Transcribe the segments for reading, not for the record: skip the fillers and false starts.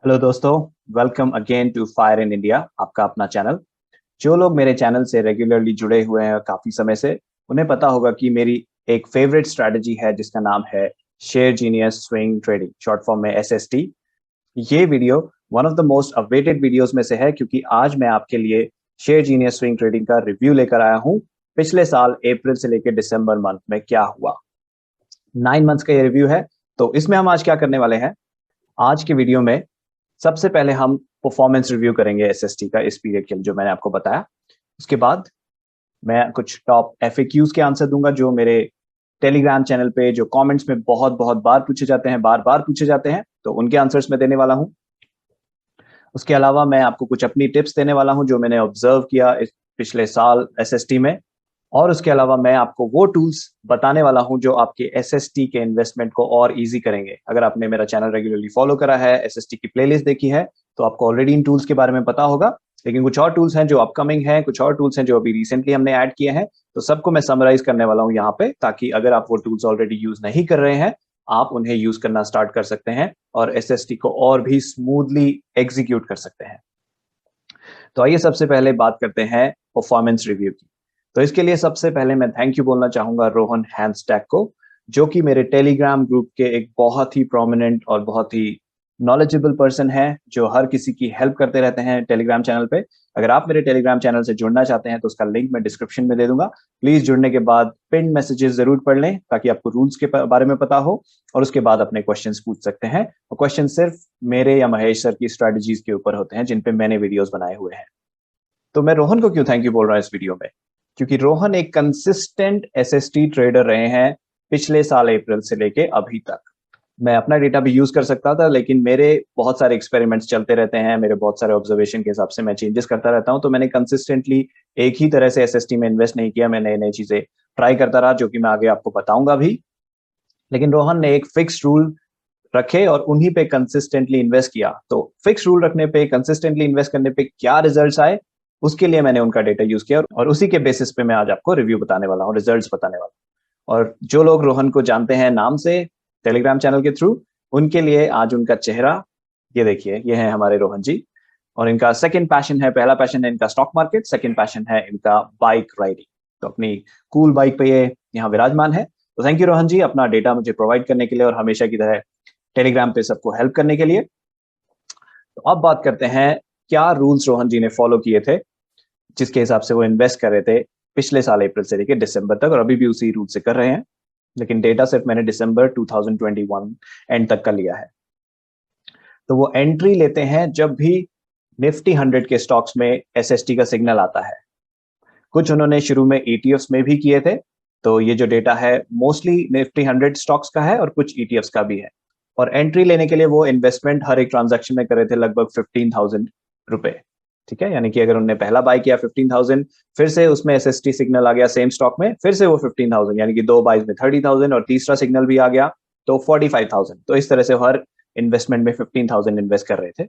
Hello दोस्तों, welcome again to fire in India, आपका अपना चैनल। जो लोग मेरे चैनल से रेगुलरली जुड़े हुए हैं काफी समय से, उन्हें पता होगा कि मेरी एक फेवरेट स्ट्रैटेजी है जिसका नाम है share genius swing trading, short form में एसएसटी। ये video one of the most awaited videos में से है, क्योंकि आज मैं आपके लिए शेयर जीनियस स्विंग ट्रेडिंग का रिव्यू लेकर आया हूँ। पिछले साल अप्रैल से लेकर दिसंबर मंथ में क्या हुआ, 9 मंथ्स का ये रिव्यू है। तो इसमें हम आज क्या करने वाले हैं, आज के वीडियो में सबसे पहले हम परफॉर्मेंस रिव्यू करेंगे एसएसटी का, इस पीरियड के लिए जो मैंने आपको बताया। उसके बाद मैं कुछ टॉप एफएक्यूज के आंसर दूंगा जो मेरे टेलीग्राम चैनल पे, जो कमेंट्स में बहुत बहुत बार पूछे जाते हैं, बार बार पूछे जाते हैं, तो उनके आंसर्स मैं देने वाला हूं। उसके अलावा मैं आपको कुछ अपनी टिप्स देने वाला हूं जो मैंने ऑब्जर्व किया इस पिछले साल एसएसटी में। और उसके अलावा मैं आपको वो टूल्स बताने वाला हूं जो आपके एसएसटी के इन्वेस्टमेंट को और इजी करेंगे। अगर आपने मेरा चैनल रेगुलरली फॉलो करा है, एसएसटी की प्लेलिस्ट देखी है, तो आपको ऑलरेडी इन टूल्स के बारे में पता होगा। लेकिन कुछ और टूल्स हैं जो अपकमिंग हैं, कुछ और टूल्स हैं जो अभी रिसेंटली हमने ऐड किए हैं, तो सबको मैं समराइज करने वाला हूं यहाँ पे, ताकि अगर आप वो टूल्स ऑलरेडी यूज नहीं कर रहे हैं, आप उन्हें यूज करना स्टार्ट कर सकते हैं और एसएसटी को और भी स्मूथली एग्जीक्यूट कर सकते हैं। तो आइए सबसे पहले बात करते हैं परफॉर्मेंस रिव्यू की। तो इसके लिए सबसे पहले मैं थैंक यू बोलना चाहूंगा रोहन हैंसटैक को, जो कि मेरे टेलीग्राम ग्रुप के एक बहुत ही प्रोमिनेंट और बहुत ही नॉलेजेबल पर्सन है, जो हर किसी की हेल्प करते रहते हैं टेलीग्राम चैनल पे। अगर आप मेरे टेलीग्राम चैनल से जुड़ना चाहते हैं तो उसका लिंक मैं डिस्क्रिप्शन में दे दूंगा। प्लीज जुड़ने के बाद पिन मैसेजेस जरूर पढ़ लें, ताकि आपको रूल्स के बारे में पता हो, और उसके बाद अपने क्वेश्चंस पूछ सकते हैं। और क्वेश्चन सिर्फ मेरे या महेश सर की स्ट्रेटजीज के ऊपर होते हैं जिन पे मैंने वीडियोस बनाए हुए हैं। तो मैं रोहन को क्यों थैंक यू बोल रहा हूँ इस वीडियो में, क्योंकि रोहन एक कंसिस्टेंट एसएसटी ट्रेडर रहे हैं पिछले साल अप्रैल से लेके अभी तक। मैं अपना डेटा भी यूज कर सकता था, लेकिन मेरे बहुत सारे एक्सपेरिमेंट्स चलते रहते हैं, मेरे बहुत सारे ऑब्जर्वेशन के हिसाब से मैं चेंजेस करता रहता हूं, तो मैंने कंसिस्टेंटली एक ही तरह से एसएसटी में इन्वेस्ट नहीं किया। मैं नई नई चीजें ट्राई करता रहा, जो कि मैं आगे आपको बताऊंगा भी। लेकिन रोहन ने एक फिक्स रूल रखे और उन्हीं पे कंसिस्टेंटली इन्वेस्ट किया। तो फिक्स रूल रखने पे, कंसिस्टेंटली इन्वेस्ट करने पे क्या रिजल्ट्स आए, उसके लिए मैंने उनका डेटा यूज किया, और उसी के बेसिस पे मैं आज आपको रिव्यू बताने वाला हूँ, रिजल्ट्स बताने वाला हूँ। और जो लोग रोहन को जानते हैं नाम से टेलीग्राम चैनल के थ्रू, उनके लिए आज उनका चेहरा ये देखिए, ये है हमारे रोहन जी। और इनका सेकंड पैशन है, पहला पैशन है इनका स्टॉक मार्केट, सेकंड पैशन है इनका बाइक राइडिंग। तो अपनी कूल बाइक पे ये यहाँ विराजमान है। तो थैंक यू रोहन जी, अपना डेटा मुझे प्रोवाइड करने के लिए और हमेशा की तरह टेलीग्राम पे सबको हेल्प करने के लिए। तो अब बात करते हैं क्या रूल्स रोहन जी ने फॉलो किए थे, जिसके हिसाब से वो इन्वेस्ट कर रहे थे पिछले साल अप्रैल से लेकर दिसंबर तक, और अभी भी उसी रूल से कर रहे हैं। लेकिन डेटा सिर्फ मैंने दिसंबर 2021 एंड तक का लिया है। तो वो एंट्री लेते हैं जब भी निफ्टी 100 के स्टॉक्स में एसएसटी का सिग्नल आता है। कुछ उन्होंने शुरू में ईटीएफ्स में भी किए थे। तो ये जो डेटा है मोस्टली निफ्टी 100 स्टॉक्स का है और कुछ ईटीएफ्स का भी है। और एंट्री लेने के लिए वो इन्वेस्टमेंट हर एक ट्रांजैक्शन में कर रहे थे लगभग 15,000 रुपए। ठीक है, यानी कि अगर उन्होंने पहला बाय किया 15,000, फिर से उसमें एसएसटी सिग्नल आ गया सेम स्टॉक में, फिर से वो 15,000, यानी कि दो बाइज में 30,000, और तीसरा सिग्नल भी आ गया तो 45,000। तो इस तरह से हर इन्वेस्टमेंट में 15,000 इन्वेस्ट कर रहे थे।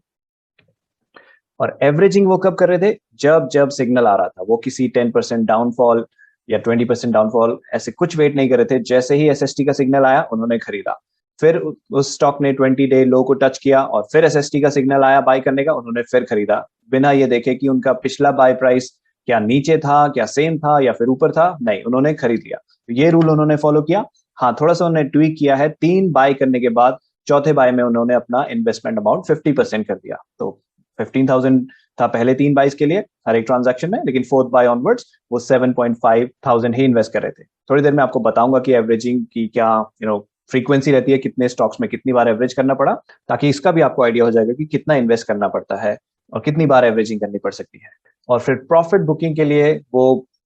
और एवरेजिंग वो कब कर रहे थे, जब जब सिग्नल आ रहा था। वो किसी 10% डाउनफॉल या 20% डाउनफॉल ऐसे कुछ वेट नहीं कर रहे थे। जैसे ही एसएसटी का सिग्नल आया उन्होंने खरीदा। फिर उस स्टॉक ने 20 डे लो को टच किया और फिर एसएसटी का सिग्नल आया बाय करने का, उन्होंने फिर खरीदा, बिना ये देखे कि उनका पिछला बाय प्राइस क्या नीचे था, क्या सेम था या फिर ऊपर था। नहीं, उन्होंने खरीद लिया। तो ये रूल उन्होंने फॉलो किया। हाँ, थोड़ा सा उन्होंने ट्वीक किया है, 3 बाय करने के बाद चौथे बाय में उन्होंने अपना इन्वेस्टमेंट अमाउंट 50% कर दिया। तो 15,000 था पहले 3 बाइज के लिए हर एक ट्रांजैक्शन में, लेकिन फोर्थ बाय ऑनवर्ड्स वो 7,500 ही इन्वेस्ट कर रहे थे। थोड़ी देर में आपको बताऊंगा कि एवरेजिंग की क्या फ्रीक्वेंसी रहती है, कितने स्टॉक्स में कितनी बार एवरेज करना पड़ा, ताकि इसका भी आपको आइडिया हो जाएगा कि कितना इन्वेस्ट करना पड़ता है और कितनी बार एवरेजिंग करनी पड़ सकती है। और फिर प्रॉफिट बुकिंग के लिए वो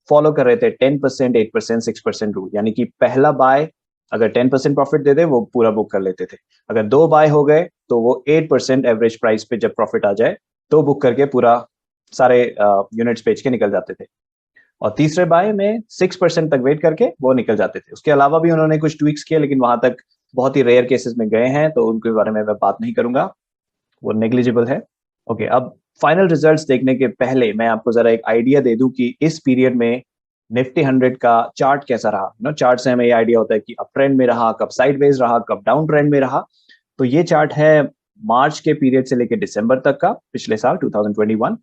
फॉलो कर रहे थे 10%, 8%, 6% रूल, यानी कि पहला बाय अगर 10% प्रॉफिट दे दे वो पूरा बुक कर लेते थे। अगर 2 बाय हो गए तो वो 8% एवरेज प्राइस पे जब प्रॉफिट आ जाए तो बुक करके पूरा सारे यूनिट्स बेच के निकल जाते थे। और तीसरे बाय में 6% तक वेट करके वो निकल जाते थे। उसके अलावा भी उन्होंने कुछ ट्वीक्स किए, लेकिन वहां तक बहुत ही रेयर केसेस में गए हैं, तो उनके बारे में मैं बात नहीं करूंगा, वो नेग्लिजिबल है। ओके, अब फाइनल रिजल्ट्स देखने के पहले मैं आपको जरा एक आइडिया दे दूं कि इस पीरियड में निफ्टी 100 का चार्ट कैसा रहा। चार्ट से हमें ये आइडिया होता है कि अप ट्रेंड में रहा, कब साइडवेज रहा, कब डाउन ट्रेंड में रहा। तो ये चार्ट है मार्च के पीरियड से लेकर दिसंबर तक का, पिछले साल 2021,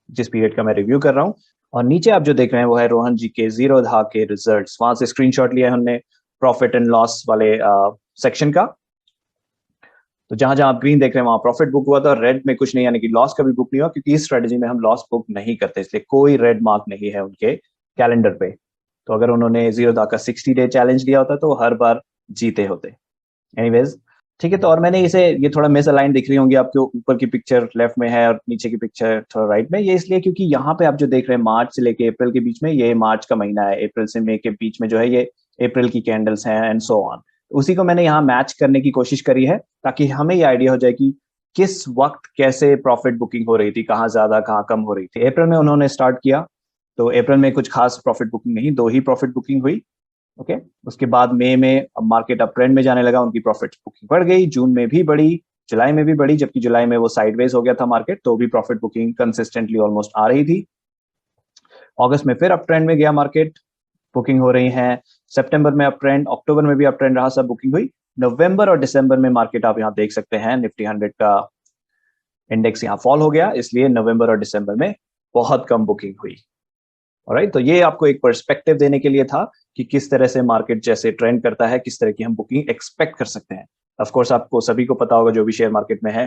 जिस पीरियड का मैं रिव्यू कर रहा हूँ। और नीचे आप जो देख रहे हैं वो है रोहन जी के जीरोधा के रिजल्ट्स। वहां से स्क्रीनशॉट लिया है हमने प्रॉफिट एंड लॉस वाले सेक्शन का। तो जहां जहां आप ग्रीन देख रहे हैं वहां प्रॉफिट बुक हुआ था, और रेड में कुछ नहीं, यानी कि लॉस कभी बुक नहीं हुआ, क्योंकि इस स्ट्रेटजी में हम लॉस बुक नहीं करते, इसलिए कोई रेड मार्क नहीं है उनके कैलेंडर पे। तो अगर उन्होंने जीरोधा का 60-डे चैलेंज लिया होता तो हर बार जीते होते। एनीवेज, ठीक है। तो और मैंने इसे, ये थोड़ा मिस अलाइन दिख रही होंगी आपको, ऊपर की पिक्चर लेफ्ट में है और नीचे की पिक्चर थोड़ा राइट में। ये इसलिए क्योंकि यहाँ पे आप जो देख रहे हैं मार्च से लेके अप्रैल के बीच में, ये मार्च का महीना है, अप्रैल से मई के बीच में जो है ये अप्रैल की कैंडल्स हैं एंड सो ऑन। उसी को मैंने यहाँ मैच करने की कोशिश करी है, ताकि हमें ये आइडिया हो जाए कि किस वक्त कैसे प्रॉफिट बुकिंग हो रही थी, कहाँ ज्यादा कहाँ कम हो रही थी। अप्रैल में उन्होंने स्टार्ट किया, तो अप्रैल में कुछ खास प्रॉफिट बुकिंग नहीं, 2 ही प्रॉफिट बुकिंग हुई। ओके, उसके बाद मई में अब मार्केट अप ट्रेंड में जाने लगा, उनकी प्रॉफिट बुकिंग बढ़ गई, जून में भी बढ़ी, जुलाई में भी बढ़ी, जबकि जुलाई में वो साइडवेज हो गया था मार्केट, तो भी प्रॉफिट बुकिंग कंसिस्टेंटली ऑलमोस्ट आ रही थी। अगस्त में फिर अप ट्रेंड में गया मार्केट, बुकिंग हो रही है। सितंबर में अप ट्रेंड, अक्टूबर में भी अप ट्रेंड रहा, सब बुकिंग हुई। नवंबर और दिसंबर में मार्केट आप यहाँ देख सकते हैं, निफ्टी 100 का इंडेक्स यहाँ फॉल हो गया, इसलिए नवंबर और दिसंबर में बहुत कम बुकिंग हुई। ऑलराइट, तो ये आपको एक पर्सपेक्टिव देने के लिए था कि किस तरह से मार्केट जैसे ट्रेंड करता है, किस तरह की हम बुकिंग एक्सपेक्ट कर सकते हैं। ऑफ कोर्स आपको सभी को पता होगा जो भी शेयर मार्केट में है,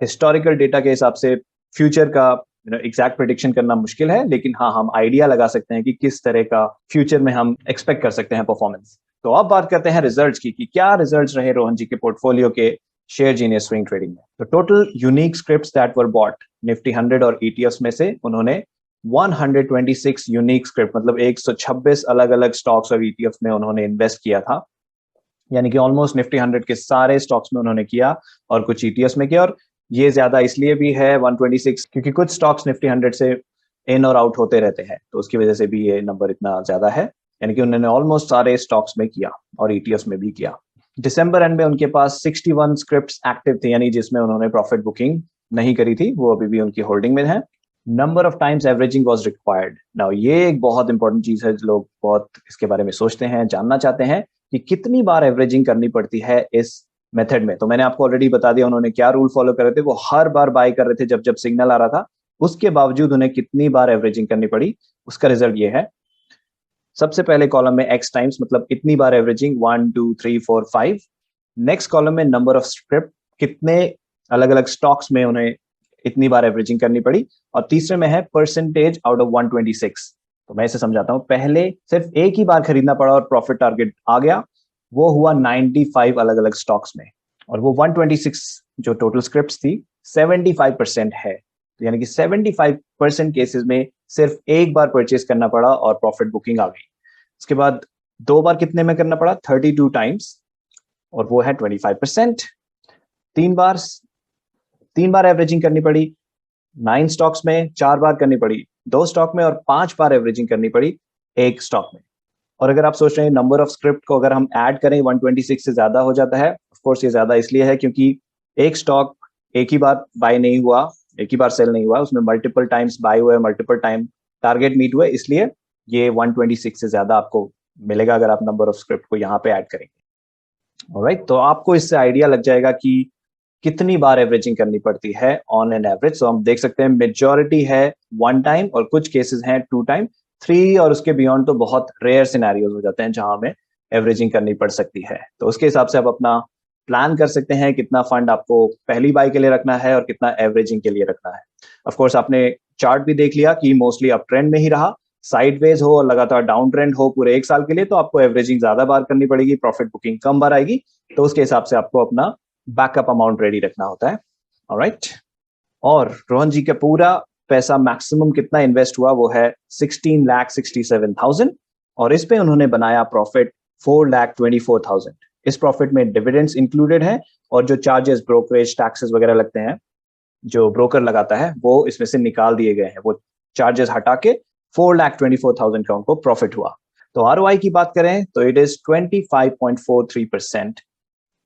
हिस्टोरिकल डेटा के हिसाब से फ्यूचर का एग्जैक्ट प्रेडिक्शन करना मुश्किल है, लेकिन हाँ, हम आइडिया लगा सकते हैं कि किस तरह का फ्यूचर में हम एक्सपेक्ट कर सकते हैं परफॉर्मेंस। तो अब बात करते हैं रिजल्ट्स की, कि क्या रिजल्ट्स रहे रोहन जी के पोर्टफोलियो के शेयर जीनियस स्विंग ट्रेडिंग में। तो total unique scripts that were bought Nifty 100 और ईटीएफ्स में से उन्होंने 126 यूनिक स्क्रिप्ट, मतलब 126 अलग अलग स्टॉक्स और ईटीएफ में उन्होंने इन्वेस्ट किया था, यानी कि ऑलमोस्ट निफ्टी 100 के सारे स्टॉक्स में उन्होंने किया और कुछ ईटीएफ में किया। और ये ज्यादा इसलिए भी है 126, क्योंकि कुछ स्टॉक्स निफ्टी 100 से इन और आउट होते रहते हैं, तो उसकी वजह से भी ये नंबर इतना ज्यादा है, यानी कि उन्होंने ऑलमोस्ट सारे स्टॉक्स में किया और ईटीएफ में भी किया। दिसंबर एंड में उनके पास 61 स्क्रिप्ट्स एक्टिव थी, यानी जिसमें उन्होंने प्रॉफिट बुकिंग नहीं करी थी, वो अभी भी उनकी होल्डिंग में है। Number of times averaging was required. Now ये एक बहुत इंपॉर्टेंट चीज है, लोग बहुत इसके बारे में सोचते हैं, जानना चाहते हैं कि कितनी बार एवरेजिंग करनी पड़ती है इस मेथड में। तो मैंने आपको ऑलरेडी बता दिया उन्होंने क्या रूल फॉलो कर रहे थे, वो हर बार बाय कर रहे थे जब जब सिग्नल आ रहा था, उसके बावजूद उन्हें कितनी बार एवरेजिंग करनी पड़ी, उसका रिजल्ट ये है। सबसे पहले कॉलम में एक्स टाइम्स, मतलब इतनी बार एवरेजिंग 1 2 3 4 5। नेक्स्ट कॉलम में नंबर ऑफ स्क्रिप्ट, कितने अलग अलग स्टॉक्स में उन्हें इतनी बार एवरेजिंग करनी पड़ी। और तीसरे में है परसेंटेज आउट ऑफ 126। तो मैं इसे समझाता हूं, पहले सिर्फ एक ही बार खरीदना पड़ा और प्रॉफिट टारगेट आ गया, वो हुआ 95 अलग अलग स्टॉक्स में, और वो 126 जो टोटल स्क्रिप्ट्स थी 75% है, तो यानी कि 75% केसेस में सिर्फ एक बार परचेज करना पड़ा और प्रॉफिट बुकिंग आ गई। उसके बाद 2 बार कितने में करना पड़ा, 32 टाइम्स, और वो है 25%। 3 बार एवरेजिंग करनी पड़ी 9 स्टॉक्स में, 4 बार करनी पड़ी 2 स्टॉक में, और 5 बार एवरेजिंग करनी पड़ी 1 स्टॉक में। और अगर आप सोच रहे हैं नंबर ऑफ स्क्रिप्ट को अगर हम ऐड करें 126 से ज्यादा हो जाता है, ऑफ कोर्स ये ज्यादा इसलिए है क्योंकि एक स्टॉक एक ही बार बाय नहीं हुआ, एक ही बार सेल नहीं हुआ, उसमें मल्टीपल टाइम्स बाय हुए, मल्टीपल टाइम टारगेट मीट हुए, इसलिए ये 126 से ज्यादा आपको मिलेगा अगर आप नंबर ऑफ स्क्रिप्ट को यहाँ पे ऐड करेंगे। ऑलराइट, तो आपको इससे आइडिया लग जाएगा कि कितनी बार एवरेजिंग करनी पड़ती है ऑन एन एवरेज। तो हम देख सकते हैं मेजॉरिटी है 1 टाइम और कुछ केसेस हैं 2 टाइम, 3 और उसके बियॉन्ड तो बहुत रेयर सिनेरियोज हो जाते हैं जहां हमें एवरेजिंग करनी पड़ सकती है। तो उसके हिसाब से आप अपना प्लान कर सकते हैं कितना फंड आपको पहली बाय के लिए रखना है और कितना एवरेजिंग के लिए रखना है। ऑफ कोर्स आपने चार्ट भी देख लिया कि मोस्टली अप ट्रेंड में ही रहा, साइडवेज हो और लगातार डाउन ट्रेंड हो पूरे 1 साल के लिए, तो आपको एवरेजिंग ज्यादा बार करनी पड़ेगी, प्रॉफिट बुकिंग कम बार आएगी, तो उसके हिसाब से आपको अपना बैकअप अमाउंट रेडी रखना होता है। ऑलराइट, और रोहन जी का पूरा पैसा मैक्सिमम कितना इन्वेस्ट हुआ, वो है 16,67,000, और इस पे उन्होंने बनाया प्रॉफिट 4,24,000। इस प्रॉफिट में डिविडेंड्स इंक्लूडेड है, और जो चार्जेस ब्रोकरेज टैक्सेस वगैरह लगते हैं जो ब्रोकर लगाता है वो इसमें से निकाल दिए गए हैं, वो चार्जेस हटा के 4,24,000 का उनको प्रॉफिट हुआ। तो आरओआई की बात करें तो it is 25.43%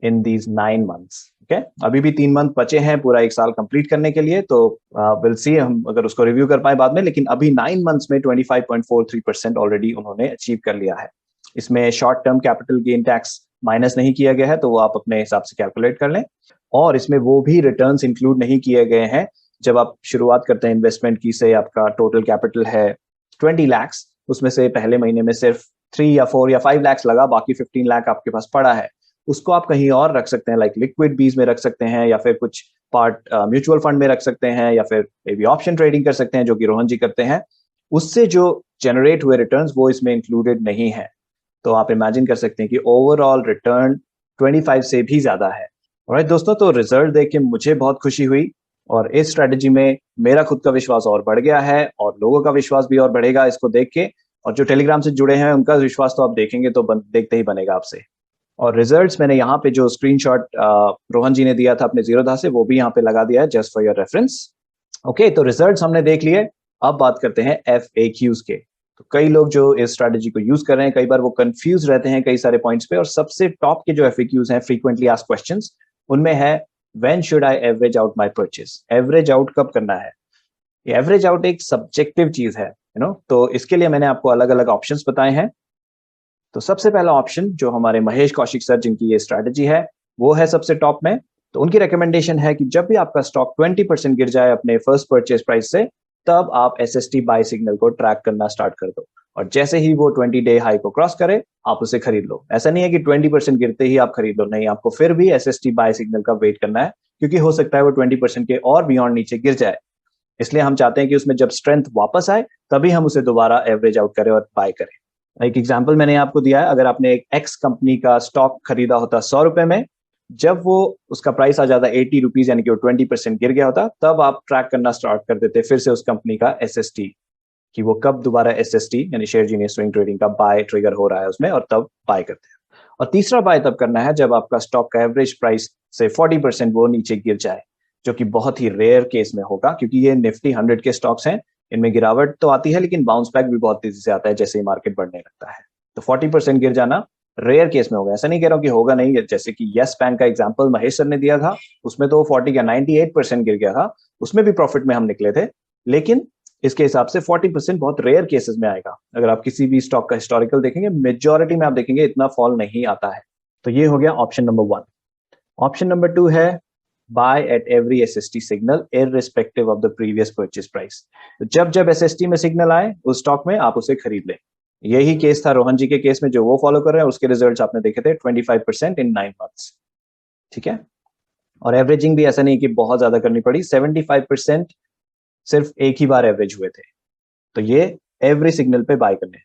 in these 9 months। Okay, अभी भी 3 मंथ बचे हैं पूरा 1 साल कंप्लीट करने के लिए, तो विल सी हम अगर उसको रिव्यू कर पाए बाद में, लेकिन अभी 9 मंथ्स में 25.43% ऑलरेडी उन्होंने अचीव कर लिया है। इसमें short term capital gain tax minus नहीं किया गया है, तो वो आप अपने हिसाब से कैलकुलेट कर लें। और इसमें वो भी रिटर्न्स इंक्लूड नहीं किए गए हैं। जब आप शुरुआत करते हैं इन्वेस्टमेंट की, से आपका टोटल कैपिटल है 20 लाख, उसमें से पहले महीने में सिर्फ 3 या 4 या 5 लाख लगा, बाकी 15 लाख आपके पास पड़ा है। उसको आप कहीं और रख सकते हैं, लाइक लिक्विड बीज में रख सकते हैं, या फिर कुछ पार्ट म्यूचुअल फंड में रख सकते हैं, या फिर मे बी ऑप्शन ट्रेडिंग कर सकते हैं, जो कि रोहन जी करते हैं। उससे जो जनरेट हुए रिटर्न्स वो इसमें इंक्लूडेड नहीं है। तो आप इमेजिन कर सकते हैं कि ओवरऑल रिटर्न 25 से भी ज्यादा है। ऑलराइट दोस्तों, तो रिजल्ट देख के मुझे बहुत खुशी हुई और इस स्ट्रेटजी में मेरा खुद का विश्वास और बढ़ गया है, और लोगों का विश्वास भी और बढ़ेगा इसको देख के। और जो टेलीग्राम से जुड़े हैं उनका विश्वास तो आप देखेंगे तो देखते ही बनेगा आपसे। और रिजल्ट्स मैंने यहाँ पे जो स्क्रीनशॉट रोहन जी ने दिया था अपने जीरोधा से, वो भी यहाँ पे लगा दिया है just for your reference. Okay, तो रिजल्ट्स हमने देख लिए। अब बात करते हैं FAQs के। तो कई लोग जो इस स्ट्रेटजी को यूज कर रहे हैं, कई बार वो कंफ्यूज रहते हैं कई सारे पॉइंट्स पे, और सबसे टॉप के जो FAQs हैं, फ्रीक्वेंटली आस्क्ड क्वेश्चंस, उनमें है when should I average out my purchase. Average out कब करना है? ये एवरेज आउट एक सब्जेक्टिव चीज है, तो इसके लिए मैंने आपको अलग अलग ऑप्शंस बताए हैं। तो सबसे पहला ऑप्शन जो हमारे महेश कौशिक सर, जिनकी ये स्ट्रैटेजी है, वो है सबसे टॉप में। तो उनकी रिकमेंडेशन है कि जब भी आपका स्टॉक 20% गिर जाए अपने फर्स्ट परचेज प्राइस से, तब आप SST बाय सिग्नल को ट्रैक करना स्टार्ट कर दो, और जैसे ही वो 20 डे हाई को क्रॉस करे आप उसे खरीद लो। ऐसा नहीं है कि 20% गिरते ही आप खरीद लो, नहीं, आपको फिर भी SST बाय सिग्नल का वेट करना है, क्योंकि हो सकता है वो 20% के और बियॉन्ड नीचे गिर जाए। इसलिए हम चाहते हैं कि उसमें जब स्ट्रेंथ वापस आए तभी हम उसे दोबारा एवरेज आउट करें और बाय करें। एक एग्जांपल मैंने आपको दिया है, अगर आपने एक एक्स कंपनी का स्टॉक खरीदा होता 100 रुपए में, जब वो उसका प्राइस आ जाता 80 रुपीज, यानी कि वो 20% गिर गया होता, तब आप ट्रैक करना स्टार्ट कर देते फिर से उस कंपनी का SST, कि वो कब दोबारा SST यानी शेयर जीनियस स्विंग ट्रेडिंग का बाय ट्रिगर हो रहा है उसमें, और तब बाय करते हैं। और तीसरा बाय तब करना है जब आपका स्टॉक का एवरेज प्राइस से 40% वो नीचे गिर जाए, जो कि बहुत ही रेयर केस में होगा, क्योंकि ये निफ्टी 100 के स्टॉक्स हैं। इनमें गिरावट तो आती है, लेकिन बाउंस बैक भी बहुत तेजी से आता है जैसे ही मार्केट बढ़ने लगता है। तो 40% गिर जाना रेयर केस में होगा, ऐसा नहीं कह रहा हूँ कि होगा नहीं। जैसे कि यस बैंक का एग्जांपल महेश सर ने दिया था, उसमें तो 40 या 98% गिर गया था, उसमें भी प्रॉफिट में हम निकले थे। लेकिन इसके हिसाब से 40% बहुत रेयर केसेस में आएगा। अगर आप किसी भी स्टॉक का हिस्टोरिकल देखेंगे, मेजॉरिटी में आप देखेंगे इतना फॉल नहीं आता है। तो ये हो गया ऑप्शन नंबर 1। ऑप्शन नंबर 2 है buy at every SST signal irrespective of the previous purchase price। तो जब जब SST में सिग्नल आए उस स्टॉक में आप उसे खरीद लें। यही केस था रोहन जी के केस में, जो वो फॉलो कर रहे हैं, उसके रिजल्ट्स आपने देखे थे 25% इन 9 मंथ्स। ठीक है, और एवरेजिंग भी ऐसा नहीं कि बहुत ज्यादा करनी पड़ी, 75% सिर्फ एक ही बार एवरेज हुए थे। तो ये एवरी सिग्नल पे बाय करने।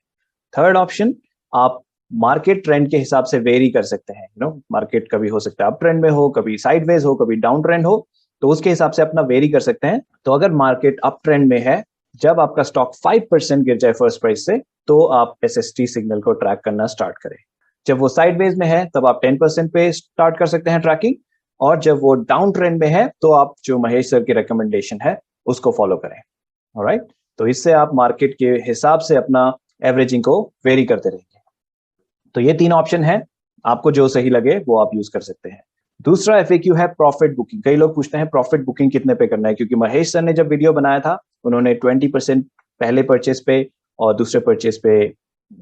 थर्ड ऑप्शन, आप मार्केट ट्रेंड के हिसाब से वेरी कर सकते हैं। मार्केट कभी हो सकता है अप ट्रेंड में हो, कभी साइडवेज हो, कभी डाउन ट्रेंड हो, तो उसके हिसाब से अपना वेरी कर सकते हैं। तो अगर मार्केट अप ट्रेंड में है, जब आपका स्टॉक 5% गिर जाए फर्स्ट प्राइस से, तो आप SST सिग्नल को ट्रैक करना स्टार्ट करें। जब वो साइडवेज में है तब आप 10% पे स्टार्ट कर सकते हैं ट्रैकिंग, और जब वो डाउन ट्रेंड में है तो आप जो महेश सर की रिकमेंडेशन है उसको फॉलो करें। ऑलराइट, तो इससे आप मार्केट के हिसाब से अपना एवरेजिंग को वेरी करते रहेंगे। तो ये 3 ऑप्शन है, आपको जो सही लगे वो आप यूज कर सकते हैं। दूसरा FAQ है प्रॉफिट बुकिंग। कई लोग पूछते हैं प्रॉफिट बुकिंग कितने पे करना है, क्योंकि महेश सर ने जब वीडियो बनाया था उन्होंने 20% पहले परचेस पे, और दूसरे परचेस पे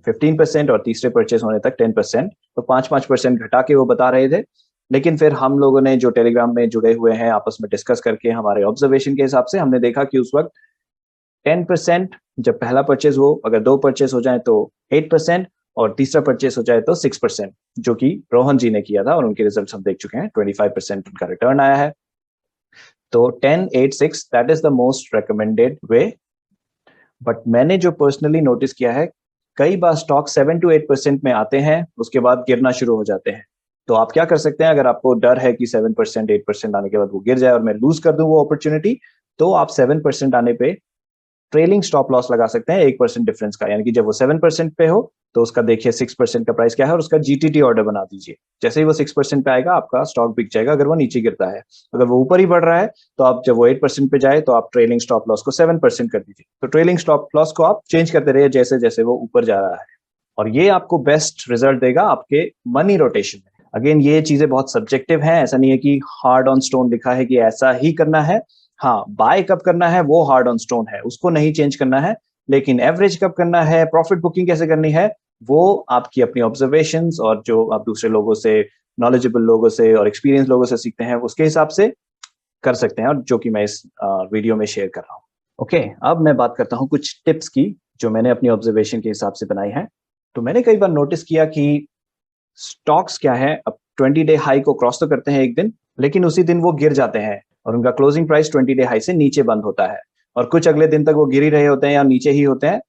15%, और तीसरे परचेस होने तक 10%, तो 5-5% घटा के वो बता रहे थे। लेकिन फिर हम लोगों ने जो टेलीग्राम में जुड़े हुए हैं आपस में डिस्कस करके, हमारे ऑब्जर्वेशन के हिसाब से हमने देखा कि उस वक्त 10% जब पहला परचेज हो, अगर 2 परचेज हो जाए तो 8%, और तीसरा परचेस हो जाए तो 6%, जो कि रोहन जी ने किया था, और उनके रिजल्ट्स हम देख चुके हैं। 25% उनका रिटर्न आया है। तो 10, 8, 6 that is the most recommended way. But मैंने जो पर्सनली नोटिस किया है, कई बार स्टॉक 7 to 8% में आते हैं, उसके बाद गिरना शुरू हो जाते हैं। तो आप क्या कर सकते हैं, अगर आपको डर है कि 7%, 8% आने के बाद वो गिर जाए और मैं लूज कर दूं वो अपॉर्चुनिटी, तो आप 7% आने पे ट्रेलिंग स्टॉप लॉस लगा सकते हैं 1% डिफरेंस का, यानी कि जब वो 7% पे हो तो उसका देखिए 6% का प्राइस क्या है, और उसका GTT ऑर्डर बना दीजिए। जैसे ही वो 6% पे आएगा आपका स्टॉक बिक जाएगा अगर वो नीचे गिरता है। अगर वो ऊपर ही बढ़ रहा है तो आप जब वो 8% पे जाए तो आप ट्रेलिंग स्टॉप लॉस को 7% कर दीजिए। तो ट्रेलिंग स्टॉप लॉस को आप चेंज करते रहिए जैसे जैसे वो ऊपर जा रहा है, और ये आपको बेस्ट रिजल्ट देगा आपके मनी रोटेशन में। अगेन ये चीजें बहुत सब्जेक्टिव हैं, ऐसा नहीं है कि हार्ड ऑन स्टोन लिखा है कि ऐसा ही करना है। हाँ, बाय कब करना है वो हार्ड ऑन स्टोन है, उसको नहीं चेंज करना है। लेकिन एवरेज कब करना है, प्रॉफिट बुकिंग कैसे करनी है, वो आपकी अपनी ऑब्जर्वेशंस और जो आप दूसरे लोगों से नॉलेजेबल लोगों से और एक्सपीरियंस लोगों से सीखते हैं, उसके हिसाब से कर सकते हैं, और जो कि मैं इस वीडियो में शेयर कर रहा हूँ। ओके, अब मैं बात करता हूँ कुछ टिप्स की जो मैंने अपनी ऑब्जर्वेशन के हिसाब से बनाई है। तो मैंने कई बार नोटिस किया कि स्टॉक्स क्या है, अब 20 डे हाई को क्रॉस तो करते हैं एक दिन, लेकिन उसी दिन वो गिर जाते हैं और उनका क्लोजिंग प्राइस 20 डे हाई से नीचे बंद होता है, और कुछ अगले दिन तक वो गिर ही रहे होते हैं या नीचे ही होते हैं।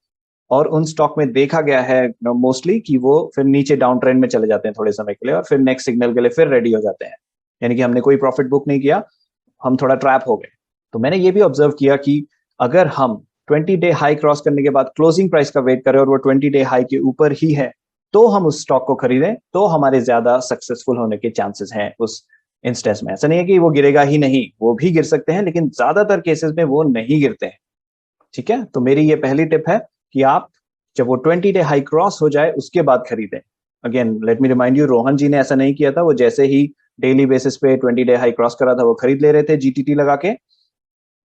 और उन स्टॉक में देखा गया है मोस्टली कि वो फिर नीचे डाउन ट्रेंड में चले जाते हैं थोड़े समय के लिए, और फिर नेक्स्ट सिग्नल के लिए फिर रेडी हो जाते हैं, यानी कि हमने कोई प्रॉफिट बुक नहीं किया, हम थोड़ा ट्रैप हो गए। तो मैंने ये भी ऑब्जर्व किया कि अगर हम 20 डे हाई क्रॉस करने के बाद क्लोजिंग प्राइस का वेट करें और वो 20 डे हाई के ऊपर ही है, तो हम उस स्टॉक को खरीदें, तो हमारे ज्यादा सक्सेसफुल होने के चांसेस हैं उस इंस्टेंस में। ऐसा नहीं है कि वो गिरेगा ही नहीं, वो भी गिर सकते हैं, लेकिन ज्यादातर केसेस में वो नहीं गिरते हैं। ठीक है, तो मेरी ये पहली टिप है कि आप जब वो 20 डे हाई क्रॉस हो जाए उसके बाद खरीदें। Again let me remind you, Rohan ji ने ऐसा नहीं किया था, वो जैसे ही डेली बेसिस पे 20 डे हाई क्रॉस करा था वो खरीद ले रहे थे जीटीटी लगा के,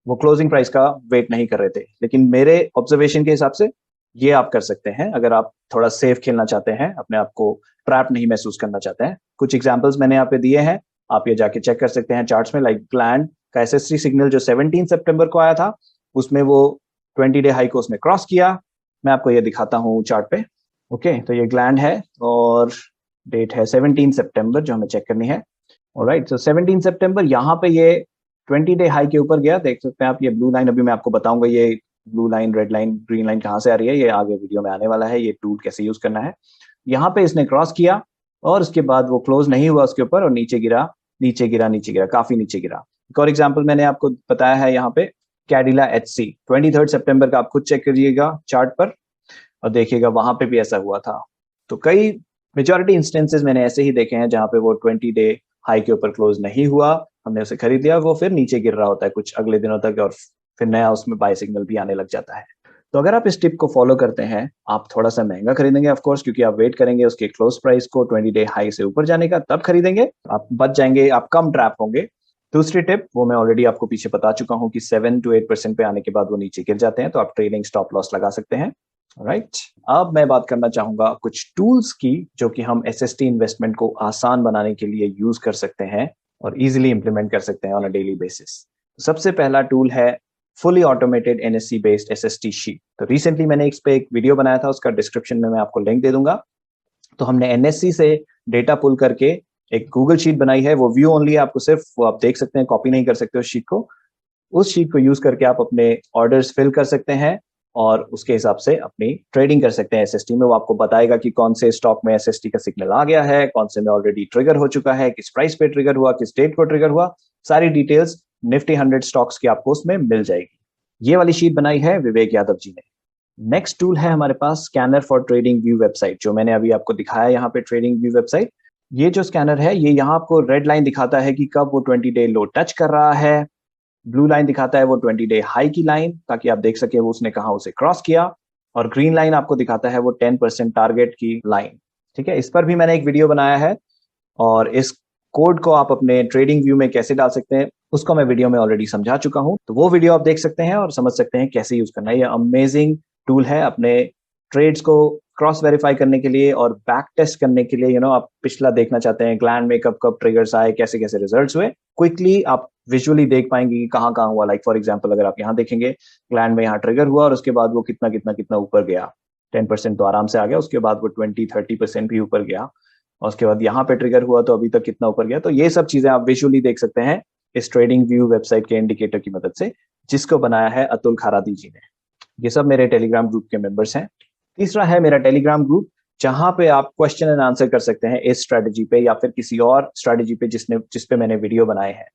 वो क्लोजिंग प्राइस का वेट नहीं कर रहे थे। लेकिन मेरे ऑब्जर्वेशन के हिसाब से ये आप कर सकते हैं अगर आप थोड़ा सेफ खेलना चाहते हैं, अपने आप को ट्रैप नहीं महसूस करना चाहते हैं। कुछ एग्जांपल्स मैंने यहाँ पे दिए हैं, आप ये जाके चेक कर सकते हैं चार्ट्स में। लाइक ग्लैंड का एसएससी सिग्नल जो 17 सितंबर को आया था, उसमें वो 20 डे हाई को उसने क्रॉस किया। मैं आपको ये दिखाता हूँ चार्ट पे। ओके, तो ये ग्लैंड है और डेट है 17 सितंबर जो हमें चेक करनी है। ऑलराइट, तो 17 सितंबर यहाँ पे ये 20 डे हाई के ऊपर गया, देख सकते हैं आप। ये ब्लू लाइन अभी मैं आपको बताऊंगा, ये blue line, red line, green line कहाँ से आ रही है, ये आगे वीडियो में आने वाला है, ये टूल कैसे यूज करना है। यहाँ पे इसने क्रॉस किया और उसके बाद वो क्लोज नहीं हुआ उसके ऊपर, और नीचे गिरा, नीचे गिरा, नीचे गिरा, काफी नीचे गिरा। एक और एग्जाम्पल मैंने आपको बताया है यहाँ पे, कैडिला HC 23 सितंबर का, आप खुद चेक करिएगा चार्ट पर और देखिएगा वहां पे भी ऐसा हुआ था। तो कई मेजॉरिटी इंस्टेंसेस मैंने ऐसे ही देखे हैं जहां पे वो 20 डे हाई के ऊपर क्लोज नहीं हुआ, हमने उसे खरीद लिया, वो फिर नीचे गिर रहा होता है कुछ अगले दिनों तक, और फिर नया उसमें बाय सिग्नल भी आने लग जाता है। तो अगर आप इस टिप को फॉलो करते हैं, आप थोड़ा सा महंगा खरीदेंगे ऑफ कोर्स, क्योंकि आप वेट करेंगे उसके क्लोज प्राइस को 20 डे हाई से ऊपर जाने का, तब खरीदेंगे, आप बच जाएंगे, आप कम ट्रैप होंगे। दूसरी टिप वो मैं ऑलरेडी आपको पीछे बता चुका हूँ कि 7 to 8% पे आने के बाद वो नीचे गिर जाते हैं, तो आप ट्रेलिंग स्टॉप लॉस लगा सकते हैं। राइट, अब मैं बात करना चाहूंगा कुछ टूल्स की जो कि हम एसएसटी इन्वेस्टमेंट को आसान बनाने के लिए यूज कर सकते हैं और इजीली इंप्लीमेंट कर सकते हैं ऑन अ डेली बेसिस। सबसे पहला टूल है fully automated NSC based SST sheet. तो रिसेंटली मैंने इस पे एक वीडियो बनाया था, उसका डिस्क्रिप्शन में मैं आपको लिंक दे दूंगा। तो हमने एनएससी से डेटा पुल करके एक गूगल शीट बनाई है, वो व्यू ओनली है, आपको सिर्फ वो आप देख सकते हैं, कॉपी नहीं कर सकते उस शीट को। उस शीट को यूज करके आप अपने ऑर्डर्स फिल कर सकते हैं और उसके हिसाब से अपनी ट्रेडिंग कर सकते हैं एसएसटी में। वो आपको बताएगा कि कौन से स्टॉक में एसएसटी का सिग्नल आ गया है, कौन से में ऑलरेडी ट्रिगर हो चुका है, किस प्राइस पे ट्रिगर हुआ, किस डेट को ट्रिगर हुआ, सारी डिटेल्स निफ्टी 100 स्टॉक्स की आपको उसमें मिल जाएगी। ये वाली शीट बनाई है विवेक यादव जी ने। नेक्स्ट टूल है हमारे पास scanner for TradingView website, जो मैंने अभी आपको दिखाया यहाँ पे ट्रेडिंग व्यू वेबसाइट। ये जो स्कैनर है, ये यहाँ आपको रेड लाइन दिखाता है कि कब वो 20 डे लो टच कर रहा है, ब्लू लाइन दिखाता है वो 20 डे हाई की लाइन, ताकि आप देख सके वो उसने कहा उसे क्रॉस किया, और ग्रीन लाइन आपको दिखाता है वो 10% टारगेट की लाइन। ठीक है, इस पर भी मैंने एक वीडियो बनाया है, और इस कोड को आप अपने ट्रेडिंग व्यू में कैसे डाल सकते हैं उसको मैं वीडियो में ऑलरेडी समझा चुका हूं, तो वो वीडियो आप देख सकते हैं और समझ सकते हैं कैसे यूज करना है। ये अमेजिंग टूल है अपने ट्रेड्स को क्रॉस वेरीफाई करने के लिए और बैक टेस्ट करने के लिए। आप पिछला देखना चाहते हैं, ग्लैंड में कब कब ट्रिगर्स आए, कैसे कैसे रिजल्ट्स हुए, क्विकली आप विजुअली देख पाएंगे कि कहाँ कहाँ हुआ। लाइक फॉर एग्जांपल, अगर आप यहाँ देखेंगे, ग्लैंड में यहाँ ट्रिगर हुआ और उसके बाद वो कितना कितना कितना ऊपर गया, 10% तो आराम से आ गया, उसके बाद वो 20-30% भी ऊपर गया, और उसके बाद यहाँ पे ट्रिगर हुआ तो अभी तक कितना ऊपर गया। तो ये सब चीजें आप विजुअली देख सकते हैं इस ट्रेडिंग व्यू वेबसाइट के इंडिकेटर की मदद से, जिसको बनाया है अतुल खारादी जी ने। ये सब मेरे टेलीग्राम ग्रुप के मेंबर्स हैं। तीसरा है मेरा टेलीग्राम ग्रुप, जहां पे आप क्वेश्चन एंड आंसर कर सकते हैं इस स्ट्रेटजी पे या फिर किसी और स्ट्रेटजी पे जिस पे मैंने वीडियो बनाए हैं।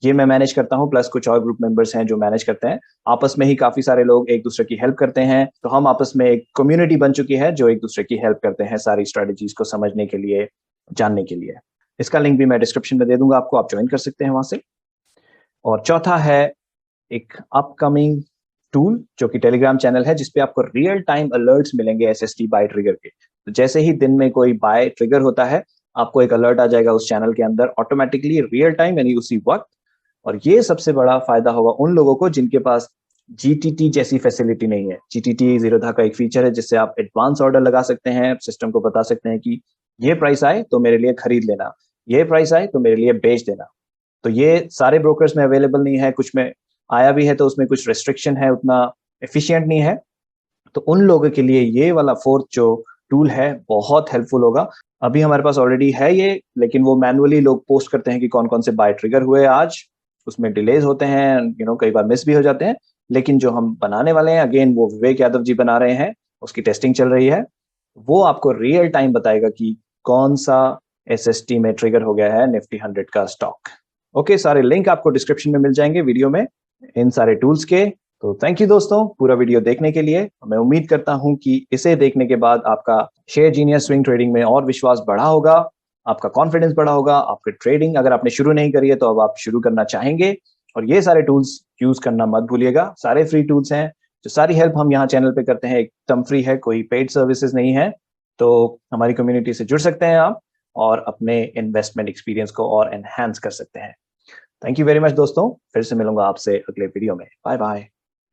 ये मैं मैनेज करता हूँ, प्लस कुछ और ग्रुप मेंबर्स हैं जो मैनेज करते हैं। आपस में ही काफी सारे लोग एक दूसरे की हेल्प करते हैं, तो हम आपस में एक कम्युनिटी बन चुकी है जो एक दूसरे की हेल्प करते हैं सारी स्ट्रेटजीज को समझने के लिए, जानने के लिए। इसका लिंक भी मैं डिस्क्रिप्शन में दे दूंगा आपको, आप ज्वाइन कर सकते हैं वहां से। और चौथा है एक अपकमिंग टूल जो कि टेलीग्राम चैनल है, जिसपे आपको रियल टाइम अलर्ट्स मिलेंगे एसएसटी बाय ट्रिगर के। तो जैसे ही दिन में कोई बाय ट्रिगर होता है, आपको एक अलर्ट आ जाएगा उस चैनल के अंदर ऑटोमेटिकली रियल टाइम, यानी उसी वक्त। और ये सबसे बड़ा फायदा होगा उन लोगों को जिनके पास जीटीटी जैसी फैसिलिटी नहीं है। जीटीटी जीरोधा का एक फीचर है जिससे आप एडवांस ऑर्डर लगा सकते हैं, सिस्टम को बता सकते हैं कि ये प्राइस आए तो मेरे लिए खरीद लेना। ये प्राइस आए तो मेरे लिए बेच देना। तो ये सारे ब्रोकर्स में अवेलेबल नहीं है, कुछ में आया भी है तो उसमें कुछ रिस्ट्रिक्शन है, उतना एफिशिएंट नहीं है। तो उन लोगों के लिए ये वाला फोर्थ जो टूल है बहुत हेल्पफुल होगा। अभी हमारे पास ऑलरेडी है ये, लेकिन वो मैनुअली लोग पोस्ट करते हैं कि कौन कौन से बाय ट्रिगर हुए आज, उसमें डिलेज होते हैं, कई बार मिस भी हो जाते हैं। लेकिन जो हम बनाने वाले हैं, अगेन वो विवेक यादव जी बना रहे हैं, उसकी टेस्टिंग चल रही है। वो आपको रियल टाइम बताएगा कि कौन सा एसएसटी में ट्रिगर हो गया है निफ्टी 100 का स्टॉक। ओके, सारे लिंक आपको डिस्क्रिप्शन में मिल जाएंगे वीडियो में, इन सारे टूल्स के। तो थैंक यू दोस्तों पूरा वीडियो देखने के लिए। मैं उम्मीद करता हूं कि इसे देखने के बाद आपका शेयर जीनियस स्विंग ट्रेडिंग में और विश्वास बढ़ा होगा, आपका कॉन्फिडेंस बढ़ा होगा, आपकी ट्रेडिंग अगर आपने शुरू नहीं करी है तो अब आप शुरू करना चाहेंगे। और ये सारे टूल्स यूज करना मत भूलिएगा, सारे फ्री टूल्स हैं। जो सारी हेल्प हम यहाँ चैनल पे करते हैं एकदम फ्री है, कोई पेड सर्विसेज नहीं है। तो हमारी कम्युनिटी से जुड़ सकते हैं आप और अपने इन्वेस्टमेंट एक्सपीरियंस को और एनहांस कर सकते हैं। थैंक यू वेरी मच दोस्तों, फिर से मिलूंगा आपसे अगले वीडियो में। Bye bye.